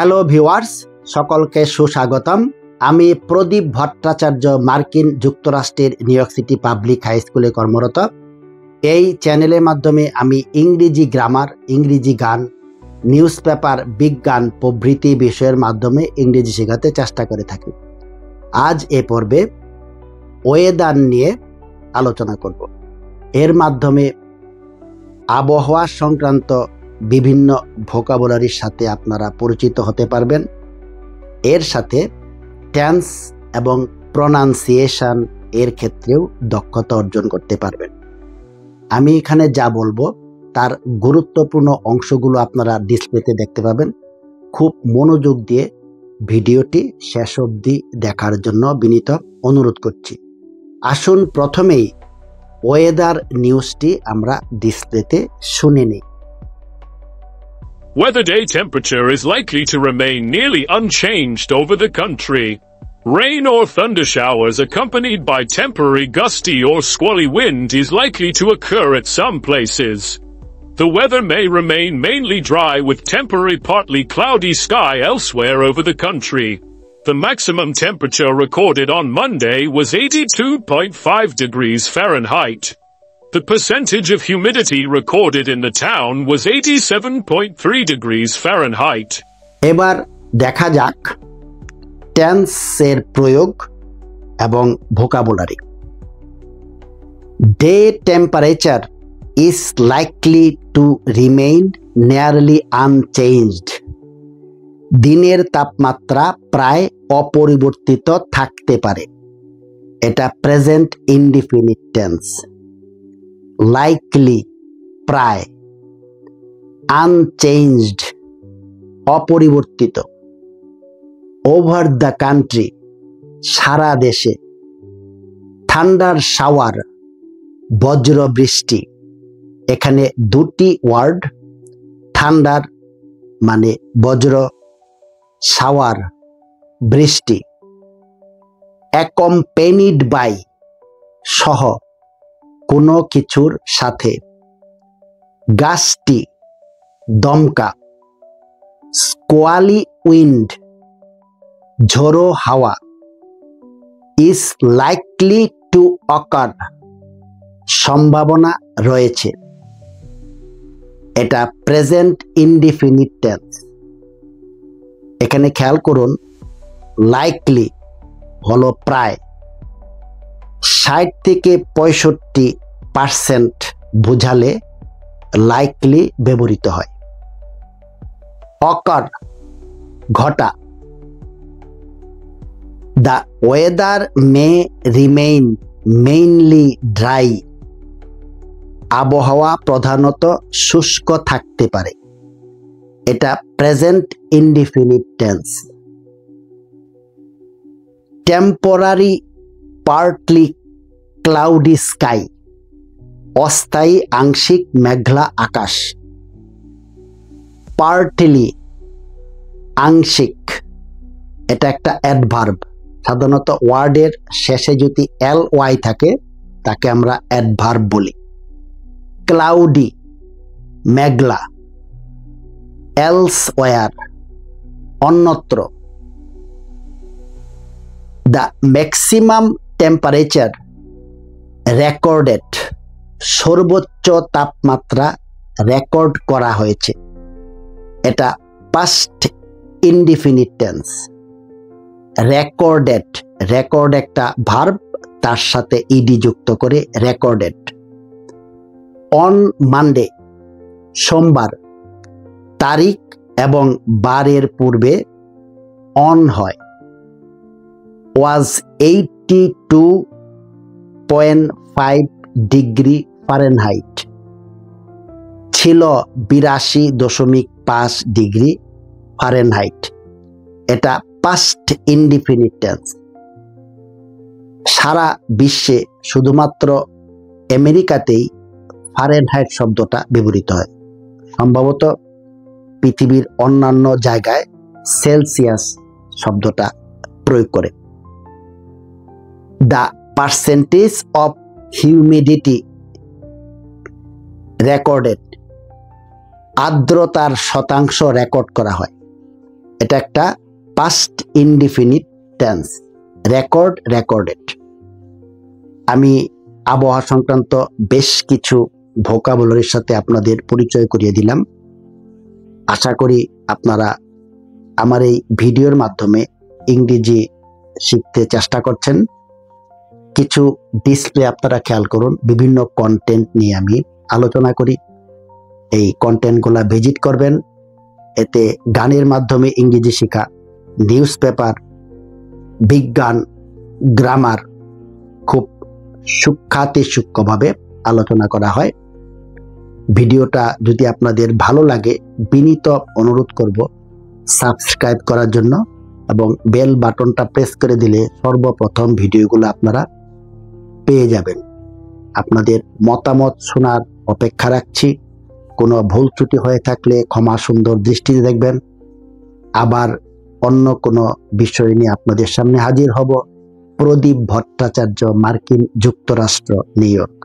Hello viewers, সকলকে সুস্বাগতম। আমি প্রদীপ ভট্টাচার্য, মার্কিন যুক্তরাষ্ট্রের New York City public high স্কুলে কর্মরত। এই চ্যানেলের মাধ্যমে আমি ইংরেজি গ্রামার, ইংরেজি গান, নিউজ পেপার, বিজ্ঞান প্রভৃতি বিষয়ের মাধ্যমে ইংরেজি শেখাতে চেষ্টা করে থাকি। আজ এ পর্বে ওয়েদার নিয়ে আলোচনা করব। এর মাধ্যমে আবহাওয়া সংক্রান্ত বিভিন্ন ভোকাবুলারির সাথে আপনারা পরিচিত হতে পারবেন। এর সাথে টেন্স এবং প্রনাউন্সিয়েশন এর ক্ষেত্রেও দক্ষতা অর্জন করতে পারবেন। আমি এখানে যা বলবো তার গুরুত্বপূর্ণ অংশগুলো আপনারা ডিসপ্লেতে দেখতে পাবেন। খুব মনোযোগ দিয়ে ভিডিওটি শেষ অবধি দেখার জন্য বিনীত অনুরোধ করছি। আসুন প্রথমেই ওয়েদার নিউজটি আমরা ডিসপ্লেতে শুনে নিই। Weather day temperature is likely to remain nearly unchanged over the country. Rain or thunder showers accompanied by temporary gusty or squally wind is likely to occur at some places. The weather may remain mainly dry with temporary partly cloudy sky elsewhere over the country. The maximum temperature recorded on Monday was 82.5 degrees Fahrenheit. The percentage of humidity recorded in the town was 87.3 degrees Fahrenheit. এবার দেখা যাক টেন্সের প্রয়োগ এবং vocabulary. Day temperature is likely to remain nearly unchanged. দিনের তাপমাত্রা প্রায় অপরিবর্তিত থাকতে পারে। এটা প্রেজেন্ট ইনডিফিনিট টেন্স। লাইকলি প্রায়, আনচেঞ্জড অপরিবর্তিত, ওভার দ্য কান্ট্রি সারা দেশে, থান্ডার শাওয়ার বজ্র বৃষ্টি। এখানে দুটি ওয়ার্ড, থান্ডার মানে বজ্র, শাওয়ার বৃষ্টি, অ্যাকম্পেনিড বাই সহ কোনো কিছুর সাথে, গাস্টি দমকা, স্কোয়ালি উইন্ড ঝোড়ো হাওয়া, ইজ লাইকলি টু অকার সম্ভাবনা রয়েছে। এটা প্রেজেন্ট ইনডিফিনিট টেন্স। এখানে খেয়াল করুন, লাইকলি হলো প্রায়, 60 থেকে 65% বোঝালে লাইকলি ব্যবহৃত হয়। অকার ঘটা। The weather May remain mainly dry. আবহাওয়া প্রধানত শুষ্ক থাকতে পারে। এটা present indefinite tense. Temporary partly cloudy sky, অস্থায়ী আংশিক মেঘলা আকাশ। পার্টলি আংশিক, এটা একটা অ্যাডভার্ব। সাধারণত ওয়ার্ডের শেষে যদি ly থাকে তাকে আমরা অ্যাডভার্ব বলি। ক্লাউডি মেঘলা, এলসওয়্যার অন্যত্র। দ্য ম্যাক্সিমাম টেম্পারেচার রেকর্ডেড সর্বোচ্চ তাপমাত্রা রেকর্ড করা হয়েছে। এটা past indefinite tense. Recorded, record একটা ভার্ব, তার সাথে ইডি যুক্ত করে রেকর্ডেড। অন মানডে সোমবার, তারিখ এবং বারের পূর্বে অন হয়। ওয়াজ 82.5 ডিগ্রি ফারেনহাইট, ছিল 82.5 ডিগ্রি ফারেনহাইট। এটা পাস্ট ইনডিফিনিট টেন্স। সারা বিশ্বে শুধুমাত্র আমেরিকাতেই ফারেনহাইট শব্দটা ব্যবহৃত হয়। সম্ভবত পৃথিবীর অন্যান্য জায়গায় সেলসিয়াস শব্দটা প্রয়োগ করে। The percentage of humidity recorded, আর্দ্রতার শতাংশ রেকর্ড করা হয়। এটা একটা পাস্ট ইনডিফিনিট টেন্স, রেকর্ডেড। আমি আবহাওয়া সংক্রান্ত বেশ কিছু ভোকাবুলারির সাথে আপনাদের পরিচয় করিয়ে দিলাম। আশা করি আপনারা আমার এই ভিডিওর মাধ্যমে ইংরেজি শিখতে চেষ্টা করছেন। কিছু ডিসপ্লে আপনারা খেয়াল করুন, বিভিন্ন কন্টেন্ট নিয়ে আমি আলোচনা করি। এই কন্টেন্টগুলা ভিজিট করবেন। এতে গানের মাধ্যমে ইংরেজি শেখা, নিউজ পেপার, বিজ্ঞান, গ্রামার খুব সূক্ষ্মভাবে আলোচনা করা হয়। ভিডিওটা যদি আপনাদের ভালো লাগে, বিনীত অনুরোধ করব সাবস্ক্রাইব করার জন্য এবং বেল বাটনটা প্রেস করে দিলে সর্বপ্রথম ভিডিওগুলো আপনারা পেয়ে যাবেন। আপনাদের মতামত শোনার অপেক্ষা রাখছি। কোনো ভুল ত্রুটি হয়ে থাকলে ক্ষমা সুন্দর দৃষ্টিতে দেখবেন। আবার অন্য কোনো বিষয় নিয়ে আপনাদের সামনে হাজির হব। প্রদীপ ভট্টাচার্য, মার্কিন যুক্তরাষ্ট্র, নিউ ইয়র্ক।